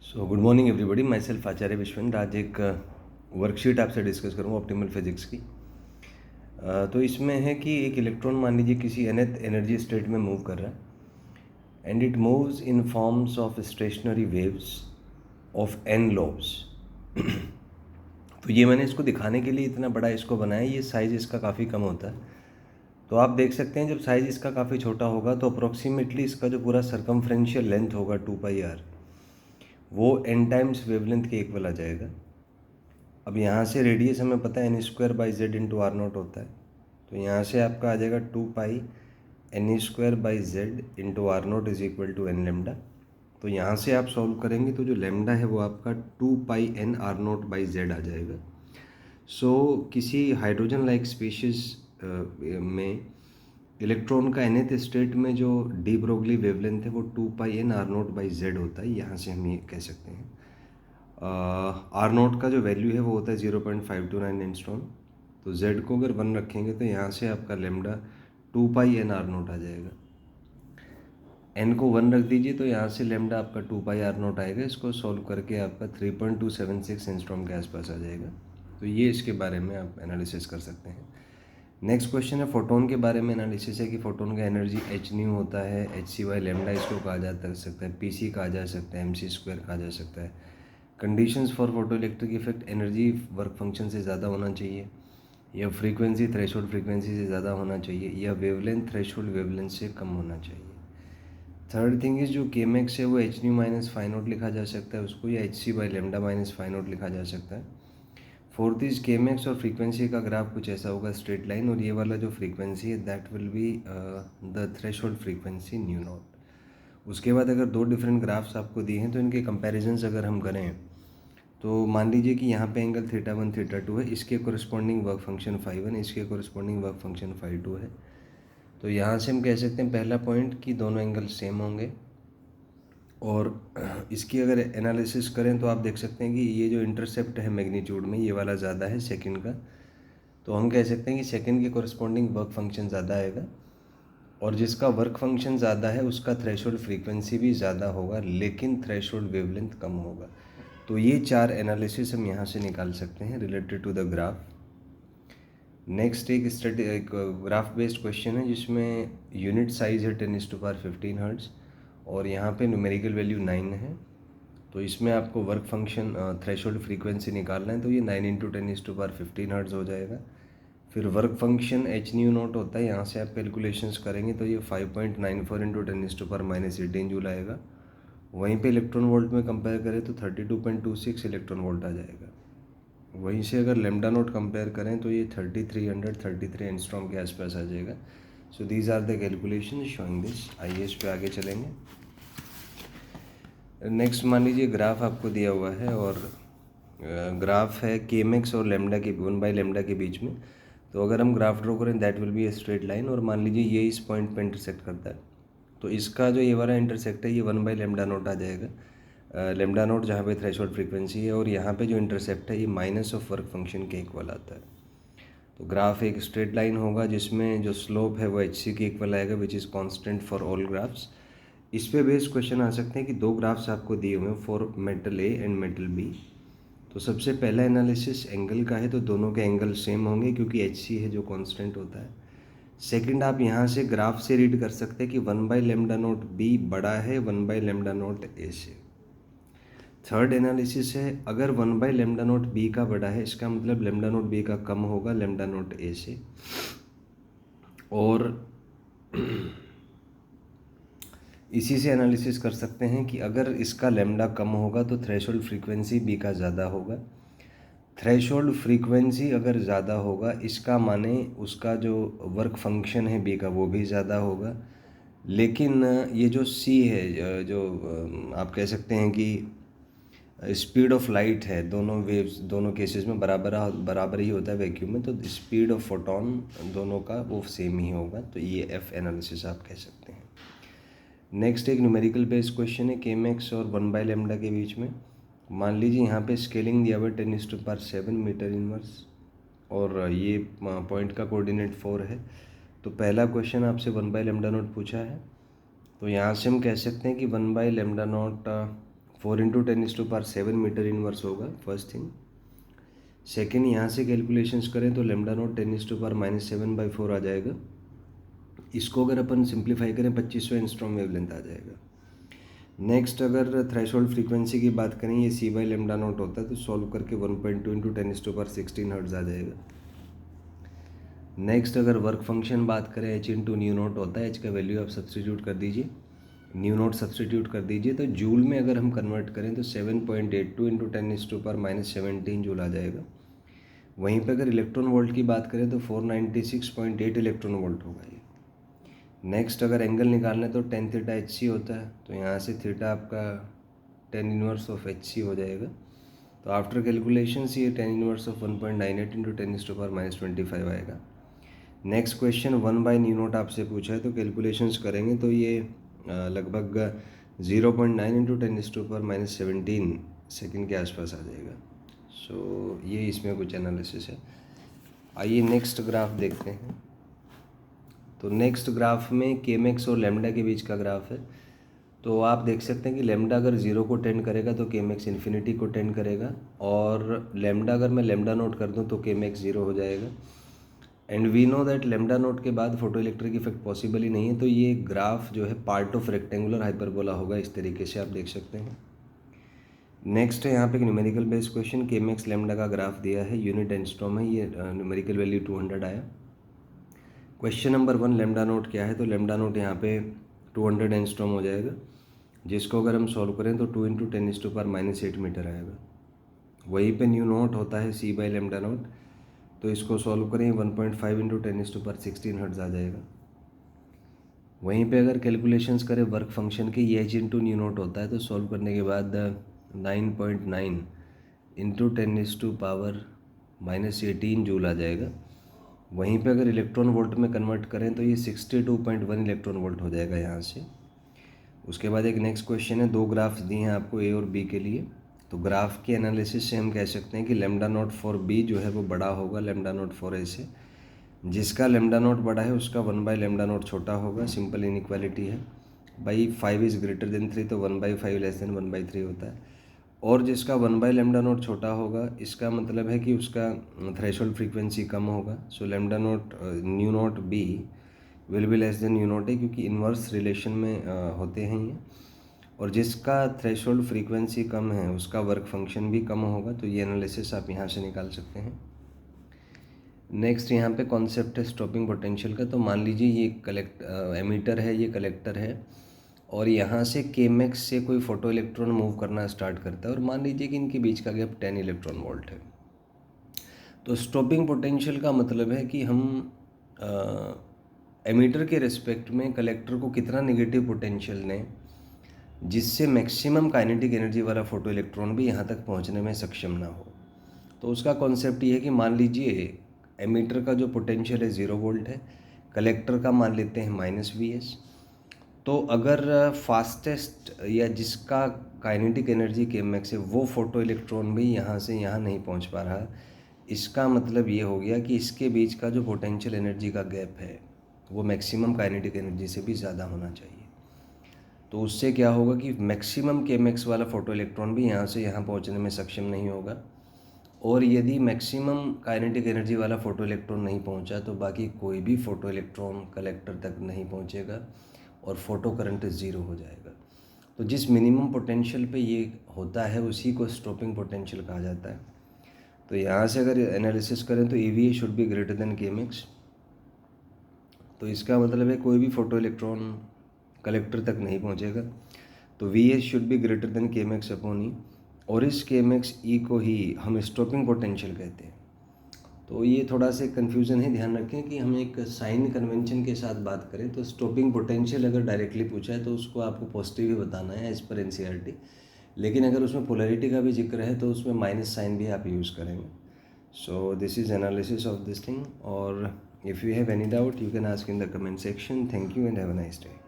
सो good morning everybody, myself Acharya Vishwendra. आज एक worksheet आपसे डिस्कस करूँगा ऑप्टिमल फिजिक्स की। तो इसमें है कि एक इलेक्ट्रॉन मान लीजिए किसी nth एनर्जी स्टेट में मूव कर रहा है and it moves in forms of stationery waves of n lobes. तो ये मैंने इसको दिखाने के लिए इतना बड़ा इसको बनाया। ये साइज़ इसका काफ़ी कम होता है, तो आप देख सकते हैं जब साइज़ इसका काफ़ी छोटा होगा तो अप्रोक्सीमेटली इसका जो पूरा सर्कमफ्रेंशियल लेंथ होगा 2πr, वो n टाइम्स वेवलेंथ के इक्वल आ जाएगा। अब यहाँ से रेडियस हमें पता है n²/z इंटू आर नॉट होता है, तो यहाँ से आपका आ जाएगा 2πn²/z into r naught is equal to n lambda. तो यहाँ से आप सॉल्व करेंगे तो जो लेमडा है वो आपका 2πn/r0/z आ जाएगा। किसी हाइड्रोजन लाइक स्पीशीज में इलेक्ट्रॉन का nth स्टेट में जो डी ब्रोगली वेवलेंथ है वो 2πn/r0/z होता है। यहाँ से हम ये कह सकते हैं आर नोट का जो वैल्यू है वो होता है 0.529 एंगस्ट्रॉम। तो z को अगर 1 रखेंगे तो यहाँ से आपका लेमडा 2πn/r0 आ जाएगा। n को 1 रख दीजिए तो यहाँ से लेमडा आपका 2πr0 आएगा। इसको सॉल्व करके आपका 3.276 एंगस्ट्रॉम के आसपास आ जाएगा। तो ये इसके बारे में आप एनालिसिस कर सकते हैं। नेक्स्ट क्वेश्चन है फोटोन के बारे में एनालिसिस है कि फोटोन का एनर्जी h न्यू होता है, hc/λ इसको कहा जा सकता है, pc कहा जा सकता है, mc² कहा जा सकता है। Conditions for photo electric effect, energy work function से ज़्यादा होना चाहिए, या फ्रीक्वेंसी थ्रेशोल्ड फ्रीक्वेंसी से ज़्यादा होना चाहिए, या वेवलेंथ थ्रेशोल्ड वेवलेंथ से कम होना चाहिए। थर्ड थिंग इज़ जो kmax है वो h nu minus phi naught लिखा जा सकता है उसको, या hc/λ माइनस फाई नोट लिखा जा सकता है। फोर्थ इज kmax और फ्रीक्वेंसी का ग्राफ कुछ ऐसा होगा स्ट्रेट लाइन, और ये वाला जो फ्रीक्वेंसी है that will be the threshold frequency new not. उसके बाद अगर दो डिफरेंट ग्राफ्स आपको दिए हैं तो इनके कंपैरिजन्स अगर हम करें तो मान लीजिए कि यहाँ पे एंगल θ1 θ2 है, इसके कोरिस्पॉन्डिंग वर्क फंक्शन φ1, इसके कोरिस्पॉन्डिंग वर्क फंक्शन φ2 है। तो यहाँ से हम कह सकते हैं पहला पॉइंट कि दोनों एंगल सेम होंगे, और इसकी अगर एनालिसिस करें तो आप देख सकते हैं कि ये जो इंटरसेप्ट है मैग्नीट्यूड में ये वाला ज़्यादा है सेकंड का, तो हम कह सकते हैं कि सेकंड के कोरिस्पॉन्डिंग वर्क फंक्शन ज़्यादा आएगा, और जिसका वर्क फंक्शन ज़्यादा है उसका थ्रेशोल्ड फ्रीक्वेंसी भी ज़्यादा होगा लेकिन थ्रेशोल्ड वेवलेंथ कम होगा। तो ये चार एनालिसिस हम यहाँ से निकाल सकते हैं related to the graph. Next एक ग्राफ बेस्ड क्वेश्चन है जिसमें यूनिट साइज है 10⁻15 हर्ट्ज़ और यहाँ पे न्यूमेरिकल वैल्यू 9 है। तो इसमें आपको वर्क फंक्शन थ्रेशोल्ड फ्रीक्वेंसी निकालना है, तो ये 9 × 10⁻15 हर्ट्ज़ हो जाएगा। फिर work function h new not होता है, यहाँ से आप कैलकुलेशंस करेंगे तो ये 5.94 × 10⁻18 जूल आएगा। वहीं पे इलेक्ट्रॉन वोल्ट में कंपेयर करें तो 32.26 इलेक्ट्रॉन वोल्ट आ जाएगा। वहीं से अगर लेमडा नोट कंपेयर करें तो ये 3333 एंगस्ट्रॉम के आसपास आ जाएगा। So these are the calculation showing this. आइए इस पे आगे चलेंगे। नेक्स्ट मान लीजिए ग्राफ आपको दिया हुआ है और ग्राफ है kmax और लेमडा के 1/λ के बीच में। तो अगर हम ग्राफ ड्रॉ करें that will be a straight line, और मान लीजिए ये इस पॉइंट पे इंटरसेक्ट करता है, तो इसका जो ये वाला इंटरसेक्ट है ये 1/λ नोट आ जाएगा। लेमडा नोट जहाँ पे थ्रेशोल्ड फ्रीक्वेंसी है, और यहाँ पे जो इंटरसेप्ट है ये माइनस ऑफ वर्क फंक्शन के इक्वल आता है। तो ग्राफ एक स्ट्रेट लाइन होगा जिसमें जो स्लोप है वो hc के इक्वल आएगा which is constant for all graphs. इस पे बेस्ड क्वेश्चन आ सकते हैं कि दो ग्राफ्स आपको दिए हुए हैं for metal A and metal B. तो सबसे पहला एनालिसिस एंगल का है, तो दोनों के एंगल सेम होंगे क्योंकि hc है जो कांस्टेंट होता है। सेकंड, आप यहाँ से ग्राफ से रीड कर सकते हैं कि 1/λ नोट बी बड़ा है 1/λ नोट ए से। थर्ड एनालिसिस है अगर 1/λ नोट बी का बड़ा है इसका मतलब लेमडा नोट बी का कम होगा लेमडा नोट ए से। और इसी से एनालिसिस कर सकते हैं कि अगर इसका लेमडा कम होगा तो थ्रेशोल्ड फ्रीक्वेंसी बी का ज़्यादा होगा। थ्रेशोल्ड फ्रीक्वेंसी अगर ज़्यादा होगा इसका माने उसका जो वर्क फंक्शन है बी का वो भी ज़्यादा होगा। लेकिन ये जो सी है जो आप कह सकते हैं कि स्पीड ऑफ लाइट है, दोनों वेव्स दोनों केसेस में बराबर ही होता है वैक्यूम में, तो स्पीड ऑफ फोटोन दोनों का वो सेम ही होगा। तो ये एफ एनालिसिस आप कह सकते हैं। नेक्स्ट एक न्यूमेरिकल बेस्ड क्वेश्चन है kmax और 1/λ के बीच में। मान लीजिए यहाँ पे स्केलिंग दिया हुआ 10⁻7 मीटर इनवर्स, और ये पॉइंट का कोऑर्डिनेट 4 है। तो पहला क्वेश्चन आपसे 1/λ नोट पूछा है, तो यहाँ से हम कह सकते हैं कि 1/λ नोट 4 × 10⁻⁷ मीटर इनवर्स होगा, फर्स्ट थिंग। सेकेंड, यहाँ से कैलकुलेशंस करें तो लैम्डा नॉट 10⁻⁷/4 आ जाएगा। इसको अगर अपन सिंप्लीफाई करें 2500 एंगस्ट्रॉम वेवलेंथ आ जाएगा। नेक्स्ट, अगर थ्रेशोल्ड फ्रीक्वेंसी की बात करें, ये C/λ नॉट होता है, तो सॉल्व करके 1.2 × 10⁻16 हर्ट्ज आ जाएगा। नेक्स्ट, अगर वर्क फंक्शन बात करें, H × न्यू नॉट होता है, H का वैल्यू आप सब्सटीट्यूट कर दीजिए, न्यू नॉट सब्सटीट्यूट कर दीजिए, तो जूल में अगर हम कन्वर्ट करें तो 7.82 × 10⁻⁻17 जूल आ जाएगा। वहीं पे अगर इलेक्ट्रॉन वोल्ट की बात करें तो 496.8 इलेक्ट्रॉन वोल्ट होगा ये। नेक्स्ट, अगर एंगल निकालना है तो tan थीटा HC होता है, तो यहाँ से थीटा आपका tan इनवर्स ऑफ HC हो जाएगा। तो आफ्टर कैलकुलेशंस ये tan इनवर्स ऑफ 1.98 × 10⁻⁻25 आएगा। नेक्स्ट क्वेश्चन 1/न्यू नॉट आपसे पूछा है, तो कैलकुलेशंस करेंगे तो ये लगभग 0.9 × 10⁻⁻17 सेकेंड के आसपास आ जाएगा। सो ये इसमें कुछ एनालिसिस है। आइए नेक्स्ट ग्राफ देखते हैं। तो नेक्स्ट ग्राफ में केमेक्स और लैम्डा के बीच का ग्राफ है। तो आप देख सकते हैं कि लैम्डा अगर 0 को टेंड करेगा तो केमेक्स इन्फिनिटी को टेंड करेगा, और लैम्डा अगर मैं लैम्डा नोट कर दूं तो केमेक्स 0 हो जाएगा। And we know that lambda naught के बाद फोटो इलेक्ट्रिक इफेक्ट पॉसिबल ही नहीं है। तो ये ग्राफ जो है पार्ट ऑफ रेक्टेंगुलर हाइपरबोला होगा, इस तरीके से आप देख सकते हैं। नेक्स्ट है यहाँ पे एक numerical based question, Chemex lambda का ग्राफ दिया है, यूनिट एंगस्ट्रॉम है, ये न्यूमेरिकल वैल्यू 200 आया। क्वेश्चन नंबर 1, लैम्डा नोट क्या है, तो लैम्डा नोट यहाँ पे 200 एंगस्ट्रॉम हो जाएगा, जिसको अगर हम सॉल्व करें तो 2 × 10⁻⁸ मीटर आएगा। वहीं पे न्यू नोट होता है C/λ नोट, तो इसको सॉल्व करें 1.5 × 10⁻16 हर्ट्ज आ जाएगा। वहीं पे अगर कैलकुलेशंस करें वर्क फंक्शन की, ये H × न्यू नोट होता है, तो सॉल्व करने के बाद 9.9 × 10⁻⁻18 जूल आ जाएगा। वहीं पे अगर इलेक्ट्रॉन वोल्ट में कन्वर्ट करें तो ये 62.1 इलेक्ट्रॉन वोल्ट हो जाएगा यहाँ से। उसके बाद एक नेक्स्ट क्वेश्चन है, 2 ग्राफ्स दिए हैं आपको A और B के लिए। तो ग्राफ के एनालिसिस से हम कह सकते हैं कि लैम्डा नॉट फॉर B जो है वो बड़ा होगा लैम्डा नॉट फॉर A से। जिसका लैम्डा नॉट बड़ा है उसका 1/λ नॉट छोटा होगा, सिंपल इनइक्वालिटी है। भाई 5 इज़ ग्रेटर देन 3, तो 1/5 लेस देन 1/3 होता है। और जिसका 1/λ नॉट छोटा होगा, इसका मतलब है कि उसका थ्रेशोल्ड फ्रीक्वेंसी कम होगा। सो lambda naught new not B will be less than new not A, क्योंकि इन्वर्स रिलेशन में होते हैं ये। और जिसका थ्रेशोल्ड फ्रीक्वेंसी कम है उसका वर्क फंक्शन भी कम होगा। तो ये एनालिसिस आप यहाँ से निकाल सकते हैं। नेक्स्ट यहाँ पे कॉन्सेप्ट है स्टॉपिंग पोटेंशियल का। तो मान लीजिए ये एमीटर है, ये कलेक्टर है, और यहाँ से केमेक्स से कोई फोटो इलेक्ट्रॉन मूव करना स्टार्ट करता है, और मान लीजिए कि इनके बीच का गैप 10 इलेक्ट्रॉन वोल्ट है। तो स्टॉपिंग पोटेंशियल का मतलब है कि हम एमीटर के रिस्पेक्ट में कलेक्टर को कितना नेगेटिव पोटेंशियल दें जिससे मैक्सिमम काइनेटिक एनर्जी वाला फोटो इलेक्ट्रॉन भी यहाँ तक पहुँचने में सक्षम ना हो। तो उसका कॉन्सेप्ट ये है कि मान लीजिए एमीटर का जो पोटेंशियल है 0 वोल्ट है, कलेक्टर का मान लेते हैं -Vs। तो अगर फास्टेस्ट या जिसका काइनेटिक एनर्जी केमेक्स है वो फोटो इलेक्ट्रॉन भी यहाँ से यहाँ नहीं पहुँच पा रहा, इसका मतलब ये हो गया कि इसके बीच का जो पोटेंशियल एनर्जी का गैप है वो मैक्सिमम काइनेटिक एनर्जी से भी ज़्यादा होना चाहिए। तो उससे क्या होगा कि मैक्सिमम केमेक्स वाला फोटो इलेक्ट्रॉन भी यहाँ से यहाँ पहुँचने में सक्षम नहीं होगा, और यदि मैक्सिमम काइनेटिक एनर्जी वाला फोटो इलेक्ट्रॉन नहीं पहुँचा तो बाकी कोई भी फोटो इलेक्ट्रॉन कलेक्टर तक नहीं पहुँचेगा और फोटो करंट 0 हो जाएगा। तो जिस मिनिमम पोटेंशियल पे ये होता है उसी को स्टॉपिंग पोटेंशियल कहा जाता है। तो यहाँ से अगर एनालिसिस करें तो EVA should be greater than Chemex. तो इसका मतलब है कोई भी फोटो इलेक्ट्रॉन कलेक्टर तक नहीं पहुँचेगा, तो VS should be greater than Chemex upon E, और इस केमेक्स E को ही हम स्टॉपिंग पोटेंशियल कहते हैं। तो ये थोड़ा सा कन्फ्यूज़न है, ध्यान रखें कि हम एक साइन कन्वेंशन के साथ बात करें तो स्टॉपिंग पोटेंशियल अगर डायरेक्टली पूछा है तो उसको आपको पॉजिटिव ही बताना है एज पर NCERT, लेकिन अगर उसमें पोलैरिटी का भी जिक्र है तो उसमें माइनस साइन भी आप यूज़ करेंगे। So this is analysis of this thing, और if you have any doubt you can ask in the comment section. Thank you and have a nice day.